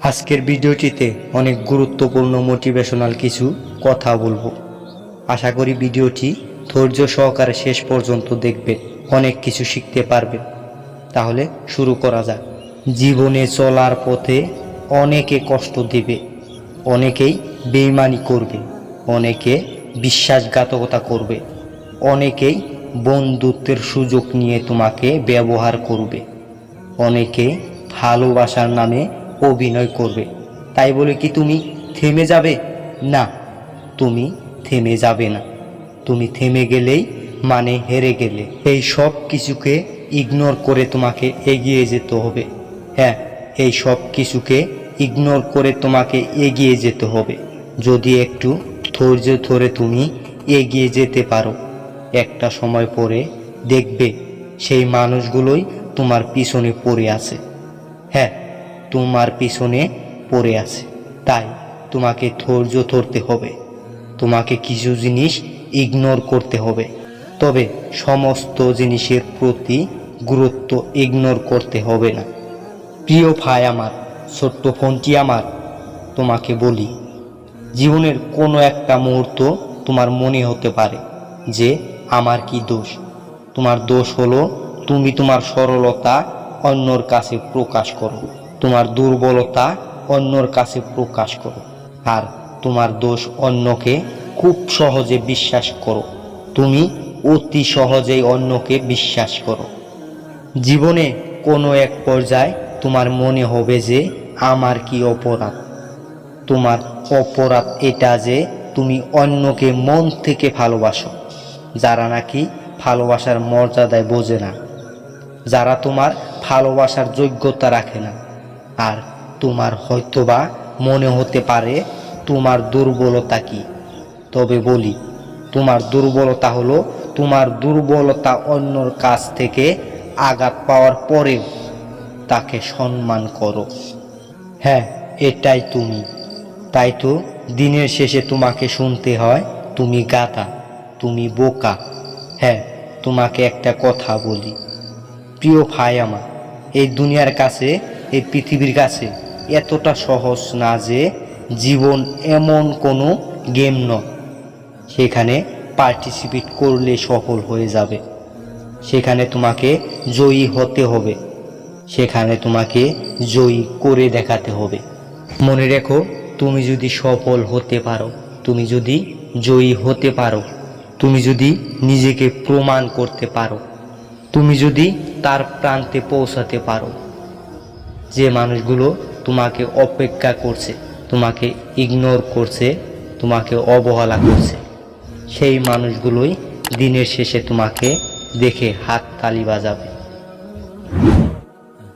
আজকের ভিডিওটিতে অনেক গুরুত্বপূর্ণ মোটিভেশনাল কিছু কথা বলবো। আশা করি ভিডিওটি ধৈর্য সহকারে শেষ পর্যন্ত দেখবেন, অনেক কিছু শিখতে পারবেন। তাহলে শুরু করা যাক। জীবনে চলার পথে অনেকে কষ্ট দিবে, অনেকেই বেইমানি করবে, অনেকে বিশ্বাসঘাতকতা করবে, অনেকেই বন্ধুত্বের সুযোগ নিয়ে তোমাকে ব্যবহার করবে, অনেকে ভালোবাসার নামে অভিনয় করবে। তাই বলে কি তুমি থেমে যাবে? না, তুমি থেমে যাবে না। তুমি থেমে গেলেই মানে হেরে গেলে। এই সব কিছুকে ইগনোর করে তোমাকে এগিয়ে যেতে হবে। হ্যাঁ, এই সব কিছুকে ইগনোর করে তোমাকে এগিয়ে যেতে হবে। যদি একটু ধৈর্য ধরে তুমি এগিয়ে যেতে পারো, একটা সময় পরে দেখবে সেই মানুষগুলোই তোমার পিছনে পড়ে আছে। হ্যাঁ, তোমার পিছনে পড়ে আছে। তাই তোমাকে ধৈর্য ধরতে হবে, তোমাকে কিছু জিনিস ইগনোর করতে হবে। তবে সমস্ত জিনিসের প্রতি গুরুত্ব ইগনোর করতে হবে না। প্রিয় ভাই আমার, ছোট্ট ফোনটি আমার, তোমাকে বলি, জীবনের কোনো একটা মুহূর্ত তোমার মনে হতে পারে যে আমার কি দোষ। তোমার দোষ হলো তুমি তোমার সরলতা অন্যর কাছে প্রকাশ করো, তোমার দুর্বলতা অন্যর কাছে প্রকাশ করো, আর তোমার দোষ অন্যকে খুব সহজে বিশ্বাস করো। তুমি অতি সহজেই অন্যকে বিশ্বাস করো। জীবনে কোনো এক পর্যায়ে তোমার মনে হবে যে আমার কি অপরাধ। তোমার অপরাধ এটা যে তুমি অন্যকে মন থেকে ভালোবাসো, যারা নাকি ভালোবাসার মর্যাদায় বোঝে না, যারা তোমার ভালোবাসার যোগ্যতা রাখে না। আর তোমার হয়তোবা মনে হতে পারে তোমার দুর্বলতা কি। তবে বলি, তোমার দুর্বলতা হলো তোমার দুর্বলতা অন্যর কাছ থেকে আঘাত পাওয়ার পরেও তাকে সম্মান করো। হ্যাঁ, এটাই তুমি। তাই তো দিনের শেষে তোমাকে শুনতে হয় তুমি গাধা, তুমি বোকা। হ্যাঁ, তোমাকে একটা কথা বলি, প্রিয় ভাই আমার, এই দুনিয়ার কাছে, এই পৃথিবীর কাছে এতটা সহজ না যে জীবন এমন কোনো গেম নয় সেখানে পার্টিসিপেট করলে সফল হয়ে যাবে। সেখানে তোমাকে জয়ী হতে হবে, সেখানে তোমাকে জয়ী করে দেখাতে হবে। মনে রেখো, তুমি যদি সফল হতে পারো, তুমি যদি জয়ী হতে পারো, তুমি যদি নিজেকে প্রমাণ করতে পারো, তুমি যদি তার প্রান্তে পৌঁছাতে পারো, যে মানুষগুলো তোমাকে অপেক্ষা করছে, তোমাকে ইগনোর করছে, তোমাকে অবহেলা করছে, সেই মানুষগুলোই দিনের শেষে তোমাকে দেখে হাততালি বাজাবে।